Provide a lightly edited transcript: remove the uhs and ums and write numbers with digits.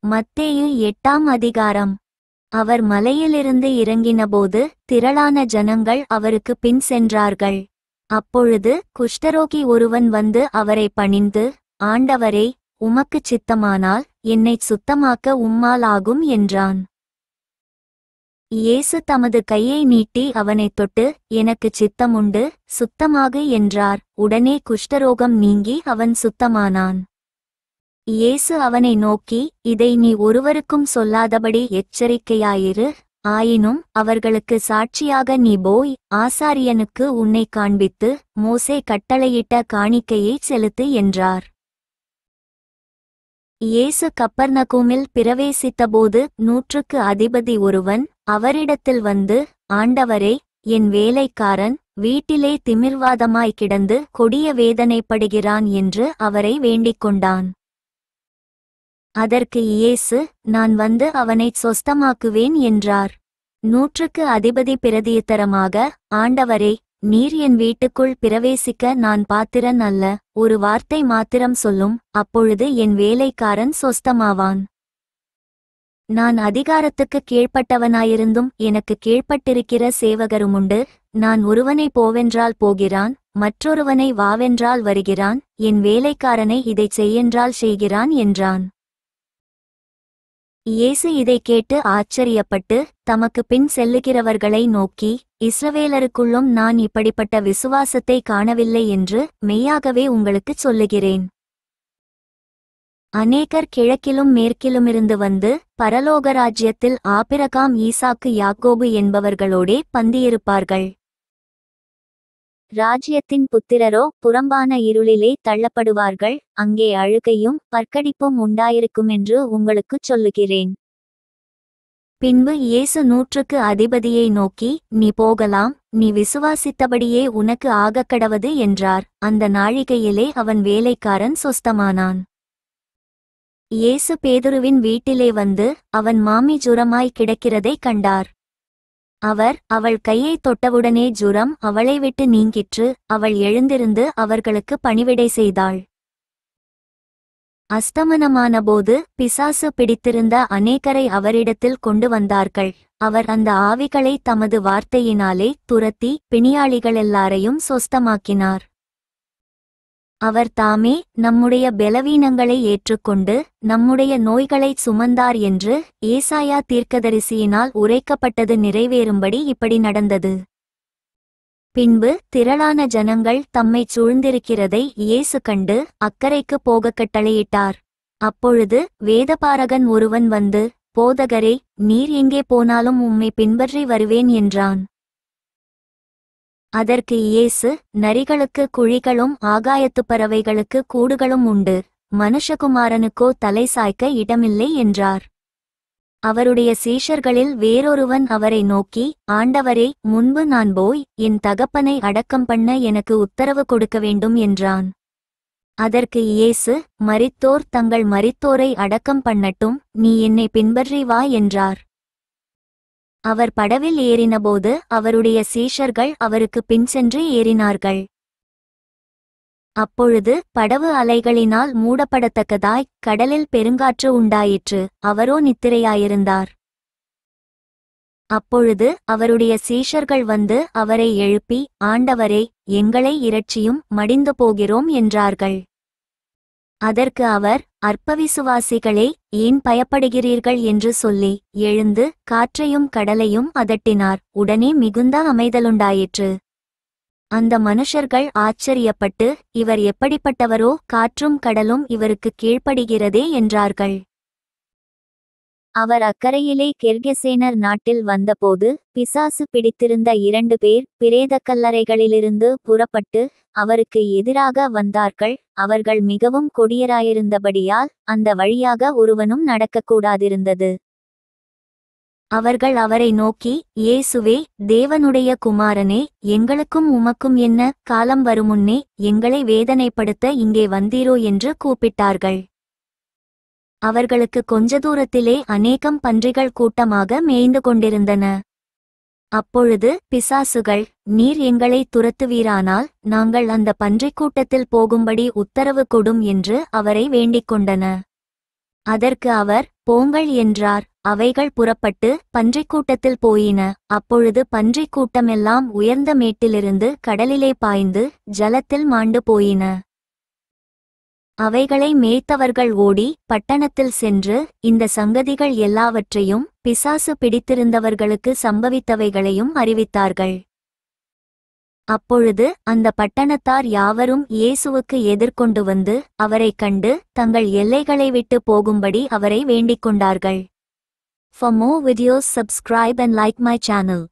மத்தேயு 8ஆம் அதிகாரம். அவர் மலையிலிருந்து இறங்கினபோது திரளான ஜனங்கள் அவருக்கு பின் சென்றார்கள். அப்பொழுது குஷ்டரோகி ஒருவன் வந்து அவரை பணிந்து, ஆண்டவரே, உமக்குச் சித்தமானால் என்னைச் சுத்தமாக்க உம்மால் ஆகும் என்றான். இயேசு தமது கையை நீட்டி அவனைத் தொட்டு, எனக்குச் சித்தமுண்டு, சுத்தமாகு என்றார். உடனே குஷ்டரோகம் நீங்கி அவன் சுத்தமானான். இயேசு அவனை நோக்கி, இதை நீ ஒருவருக்கும் சொல்லாதபடி எச்சரிக்கையாயிரு. ஆயினும் அவர்களுக்கு சாட்சியாக நீ போய் ஆசாரியனுக்கு உன்னை காண்பித்து மோசே கட்டளையிட்ட காணிக்கையைச் செலுத்து என்றார். இயேசு கப்பர்நகூமில் பிரவேசித்தபோது 100க்கு அதிபதி ஒருவன் அவரிடத்தில் வந்து, ஆண்டவரே, என் வேலைக்காரன் வீட்டிலே திமிர்வாதமாய் கிடந்து கொடிய வேதனைப்படுகிறான் என்று அவரை வேண்டிக் கொண்டான். அதற்கு இயேசு, நான் வந்து அவனைச் சொஸ்தமாக்குவேன் என்றார். 100க்கு அதிபதி பிரதியுத்தரமாக, ஆண்டவரே, நீர் என் வீட்டுக்குள் பிரவேசிக்க நான் பாத்திரன் அல்ல. ஒரு வார்த்தை மாத்திரம் சொல்லும், அப்பொழுது என் வேலைக்காரன் சொஸ்தமாவான். நான் அதிகாரத்துக்கு கீழ்ப்பட்டவனாயிருந்தும் எனக்கு கீழ்ப்பட்டிருக்கிற சேவகருமுண்டு. நான் ஒருவனை போவென்றால் போகிறான், மற்றொருவனை வாவென்றால் வருகிறான், என் வேலைக்காரனை இதைச் செய்யென்றால் செய்கிறான் என்றான். இயேசு இதைக் கேட்டு ஆச்சரியப்பட்டு தமக்கு பின் செல்லுகிறவர்களை நோக்கி, இஸ்ரவேலருக்குள்ளும் நான் இப்படிப்பட்ட விசுவாசத்தை காணவில்லை என்று மெய்யாகவே உங்களுக்குச் சொல்லுகிறேன். அநேகர் கிழக்கிலும் மேற்கிலுமிருந்து வந்து பரலோக ராஜ்யத்தில் ஆபிரகாம், ஈசாக்கு, யாக்கோபு என்பவர்களோடே பந்தியிருப்பார்கள். ராஜ்யத்தின் புத்திரரோ புறம்பான இருளிலே தள்ளப்படுவார்கள். அங்கே அழுகையும் பற்கடிப்பும் உண்டாயிருக்குமென்று உங்களுக்குச் சொல்லுகிறேன். பின்பு இயேசு 100க்கு அதிபதியை நோக்கி, நீ போகலாம், நீ விசுவாசித்தபடியே உனக்கு ஆகக்கடவது என்றார். அந்த நாழிகையிலே அவன் வேலைக்காரன் சொஸ்தமானான். இயேசு பேதுருவின் வீட்டிலே வந்து அவன் மாமி ஜுரமாய் கிடக்கிறதைக் கண்டார். அவர் அவள் கையைத் தொட்டவுடனே ஜுரம் அவளை விட்டு நீங்கிற்று. அவள் எழுந்திருந்து அவர்களுக்கு பணிவிடை செய்தாள். அஸ்தமனமானபோது பிசாசு பிடித்திருந்த அநேகரை அவரிடத்தில் கொண்டு வந்தார்கள். அவர் அந்த ஆவிகளை தமது வார்த்தையினாலே துரத்தி பிணியாளிகளெல்லாரையும் சொஸ்தமாக்கினார். அவர் தாமே நம்முடைய பலவீனங்களை ஏற்றுக்கொண்டு நம்முடைய நோய்களைச் சுமந்தார் என்று ஏசாயா தீர்க்கதரிசியினால் உரைக்கப்பட்டது நிறைவேறும்படி இப்படி நடந்தது. பின்பு திரளான ஜனங்கள் தம்மைச் சூழ்ந்திருக்கிறதை இயேசு கண்டு அக்கரைக்குப் போகக் கட்டளையிட்டார். அப்பொழுது வேதபாரகன் ஒருவன் வந்து, போதகரே, நீர் எங்கே போனாலும் உம்மை பின்பற்றி வருவேன் என்றான். அதற்கு இயேசு, நரிகளுக்கு குழிகளும் ஆகாயத்துப் பறவைகளுக்கு கூடுகளும் உண்டு, மனுஷகுமாரனுக்கோ தலை சாய்க்க இடமில்லை என்றார். அவருடைய சீஷர்களில் வேறொருவன் அவரை நோக்கி, ஆண்டவரே, முன்பு நான் போய் என் தகப்பனை அடக்கம் பண்ண எனக்கு உத்தரவு கொடுக்க வேண்டும் என்றான். அதற்கு இயேசு, மரித்தோர் தங்கள் மரித்தோரை அடக்கம் பண்ணட்டும், நீ என்னை பின்பற்றி வா என்றார். அவர் படவில் ஏறினபோது அவருடைய சீஷர்கள் அவருக்கு பின் சென்று ஏறினார்கள். அப்பொழுது படவு அலைகளினால் மூடப்படத்தக்கதாய் கடலில் பெருங்காற்று உண்டாயிற்று. அவரோ நித்திரையாயிருந்தார். அப்பொழுது அவருடைய சீஷர்கள் வந்து அவரை எழுப்பி, ஆண்டவரே, எங்களை இரட்சியும், மடிந்து போகிறோம் என்றார்கள். அதற்கு அவர், அற்பவிசுவாசிகளே, ஏன் பயப்படுகிறீர்கள் என்று சொல்லி எழுந்து காற்றையும் கடலையும் அதட்டினார். உடனே மிகுந்த அமைதலுண்டாயிற்று. அந்த மனுஷர்கள் ஆச்சரியப்பட்டு, இவர் எப்படிப்பட்டவரோ, காற்றும் கடலும் இவருக்குக் கீழ்ப்படுகிறதே என்றார்கள். அவர் அக்கரையிலே கெர்கெசேனர் நாட்டில் வந்தபோது பிசாசு பிடித்திருந்த 2 பேர் பிரேதக்கல்லறைகளிலிருந்து புறப்பட்டு அவருக்கு எதிராக வந்தார்கள். அவர்கள் மிகவும் கொடியராயிருந்தபடியால் அந்த வழியாக ஒருவனும் நடக்கக்கூடாதிருந்தது. அவர்கள் அவரை நோக்கி, இயேசுவே, தேவனுடைய குமாரனே, எங்களுக்கும் உமக்கும் என்ன காலம் வருமுன்னே எங்களை வேதனைப்படுத்த இங்கே வந்தீரோ என்று கூப்பிட்டார்கள். அவர்களுக்கு கொஞ்ச தூரத்திலே அநேகம் பன்றிகள் கூட்டமாக மேய்ந்து கொண்டிருந்தன. அப்பொழுது பிசாசுகள், நீர் எங்களை துரத்துவீரானால் நாங்கள் அந்த பன்றிக்கூட்டத்தில் போகும்படி உத்தரவு கொடும் என்று அவரை வேண்டிக் கொண்டன. அதற்கு அவர், போங்கள் என்றார். அவைகள் புறப்பட்டு பன்றிக்கூட்டத்தில் போயின. அப்பொழுது பன்றிக் கூட்டமெல்லாம் உயர்ந்த மேட்டிலிருந்து கடலிலே பாய்ந்து ஜலத்தில் மாண்டு போயின. அவைகளை மேய்த்தவர்கள் ஓடி பட்டணத்தில் சென்று இந்த சங்கதிகள் எல்லாவற்றையும் பிசாசு பிடித்திருந்தவர்களுக்கு சம்பவித்தவைகளையும் அறிவித்தார்கள். அப்பொழுது அந்த பட்டணத்தார் யாவரும் இயேசுவுக்கு எதிர்கொண்டு வந்து அவரைக் கண்டு தங்கள் எல்லைகளை விட்டு போகும்படி அவரை வேண்டிக் கொண்டார்கள். For more videos, subscribe and like my channel.